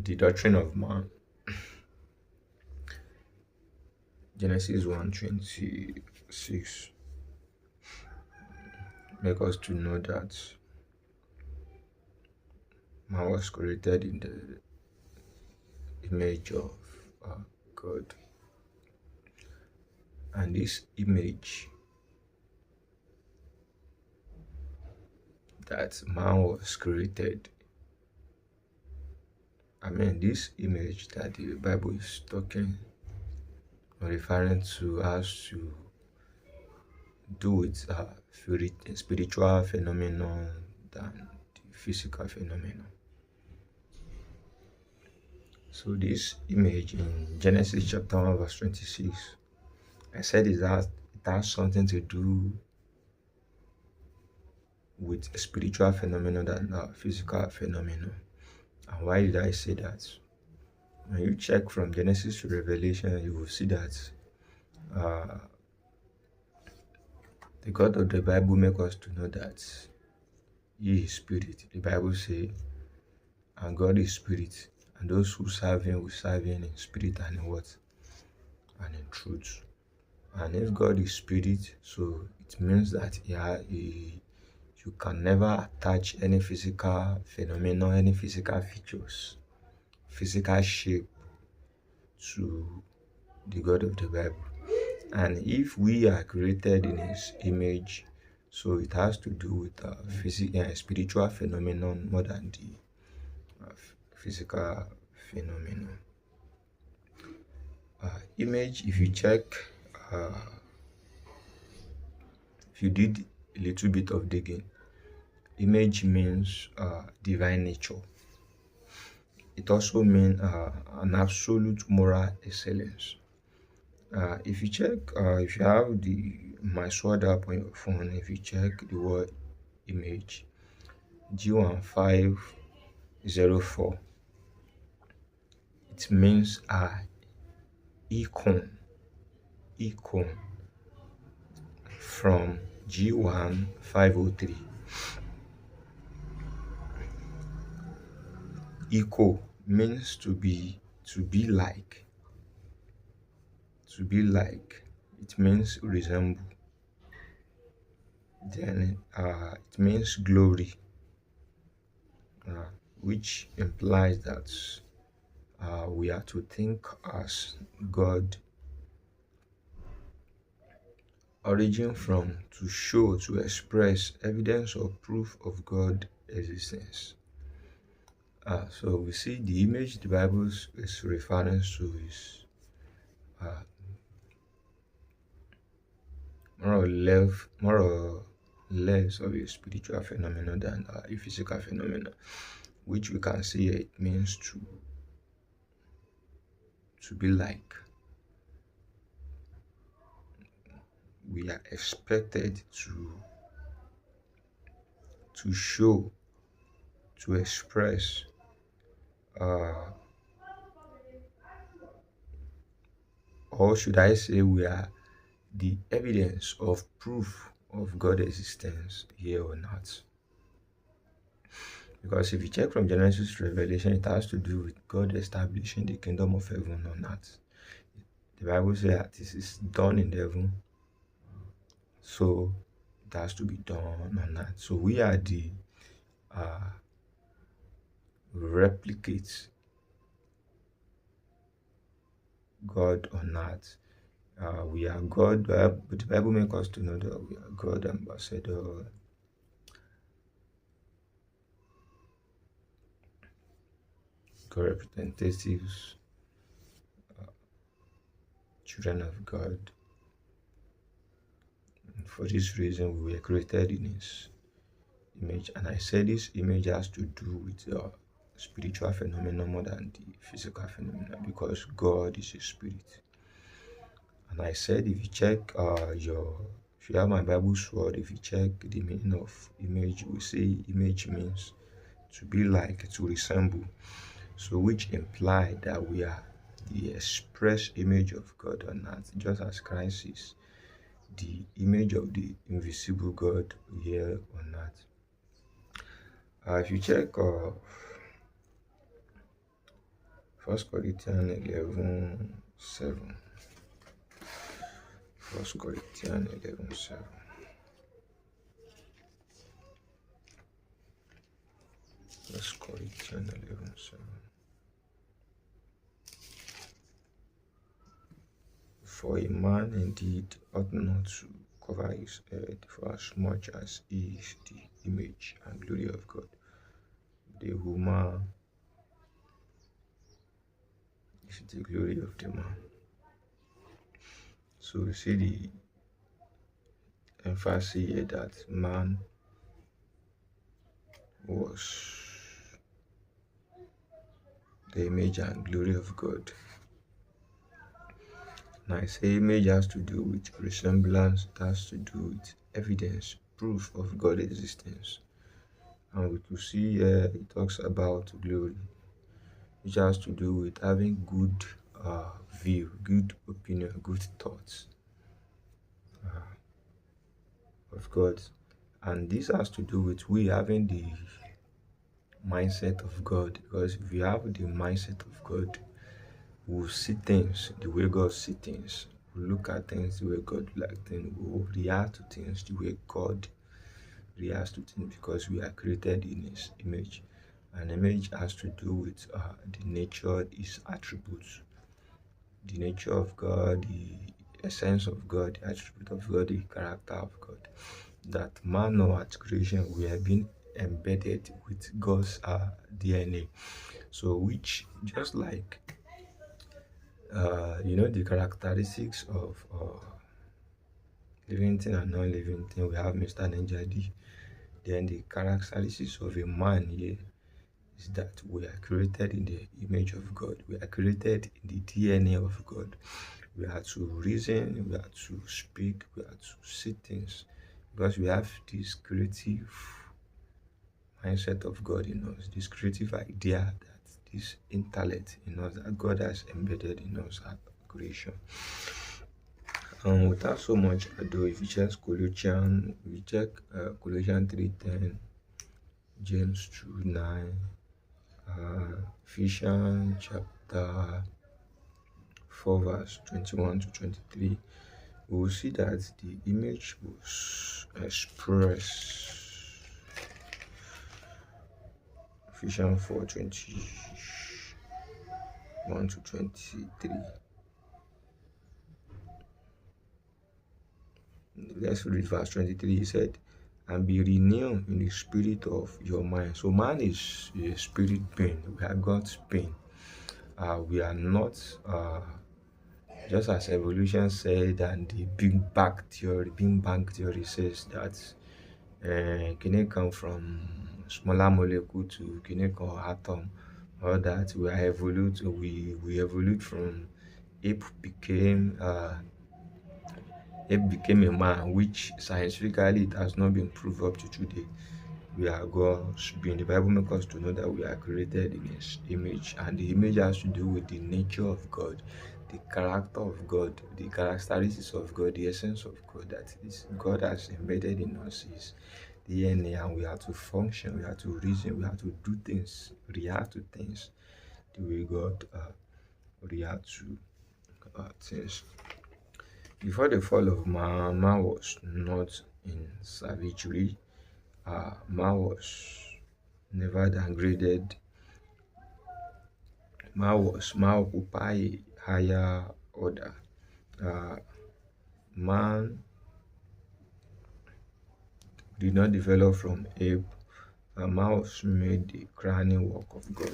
the doctrine of man, Genesis 1:26, make us to know that man was created in the image of God, and this image that man was created, this image that the Bible is talking or referring to has to do with spiritual phenomenon than the physical phenomenon. So this image in Genesis chapter 1 verse 26, I said it has something to do with spiritual phenomenon than physical phenomenon. And why did I say that? When you check from Genesis to Revelation, you will see that uh, the God of the Bible make us to know that He is spirit. The Bible says, and God is spirit, and those who serve Him will serve Him in spirit and in what? And in truth. And if God is spirit, so it means that you can never attach any physical phenomenon, any physical features, physical shape to the God of the Bible. And if we are created in His image, so it has to do with spiritual phenomenon more than the physical phenomenon. Image, if you check, if you did a little bit of digging, image means divine nature. It also means an absolute moral excellence. If you check, if you have my sword app on your phone, if you check the word image, G1504, it means icon from G1503. Echo means to be like. To be like, it means resemble. Then it means glory, which implies that we are to think as God. Origin from, to show, to express evidence or proof of God's existence. So we see the image the Bible is referring to is more or less of a spiritual phenomenon than a physical phenomenon, which we can see it means to be like. We are expected to show, to express or should I say we are the evidence of proof of God's existence here on earth. Because if you check from Genesis to Revelation, it has to do with God establishing the kingdom of heaven on earth. The Bible says that this is done in heaven, so it has to be done on earth. So we are the replicates God on earth. We are God, but the Bible makes us to know that we are God ambassador, God representatives, children of God. And for this reason, we were created in His image. And I said this image has to do with spiritual phenomena more than the physical phenomena, because God is a spirit. And I said, if you check if you have my Bible sword, if you check the meaning of image, we say image means to be like, to resemble. So which imply that we are the express image of God on earth, just as Christ is the image of the invisible God here on earth. If you check First Corinthians 11:7. First Corinthians 11:7. First Corinthians 11:7. For a man indeed ought not to cover his head, for as much as he is the image and glory of God. The woman is the glory of the man. So we see the emphasis here that man was the image and glory of God. And I say image has to do with resemblance, it has to do with evidence, proof of God's existence. And we could see it talks about glory, which has to do with having good view, good opinion, good thoughts of God. And this has to do with we having the mindset of God, because if we have the mindset of God, we'll see things the way God sees things. We'll look at things the way God likes things. We'll react to things the way God reacts to things, because we are created in His image. And image has to do with the nature, His attributes, the nature of God, the essence of God, the attribute of God, the character of God. That man or at creation we have been embedded with God's DNA. So which just like the characteristics of living thing and non-living thing, we have Mr. Ninja. Then the characteristics of a man here is that we are created in the image of God. We are created in the DNA of God. We are to reason, we are to speak, we are to see things, because we have this creative mindset of God in us, this creative idea, that this intellect in us that God has embedded in us at creation. Without so much ado, if you check Colossians, Colossians 3:10, James 2:9, Ephesians chapter 4 verse 21 to 23, we will see that the image was expressed. Ephesians 4:21 to 23. Let's read verse 23. He said, and be renewed in the spirit of your mind. So man is a spirit being. We are God's being. We are not just as evolution said, and the Big Bang theory says that can it come from smaller molecule to can it come atom, or that we are we evolved from ape became a man, which scientifically it has not been proved up to today. We are God's being. The Bible makes us to know that we are created in His image, and the image has to do with the nature of God, the character of God, the characteristics of God, the essence of God. That is, God has embedded in us His DNA, and we have to function, we have to reason, we have to do things, react to things the way God reacts to things. Before the fall of man was not in savagery. Man was never downgraded. Man occupy a higher order. Man did not develop from ape. Man was made the crowning work of God.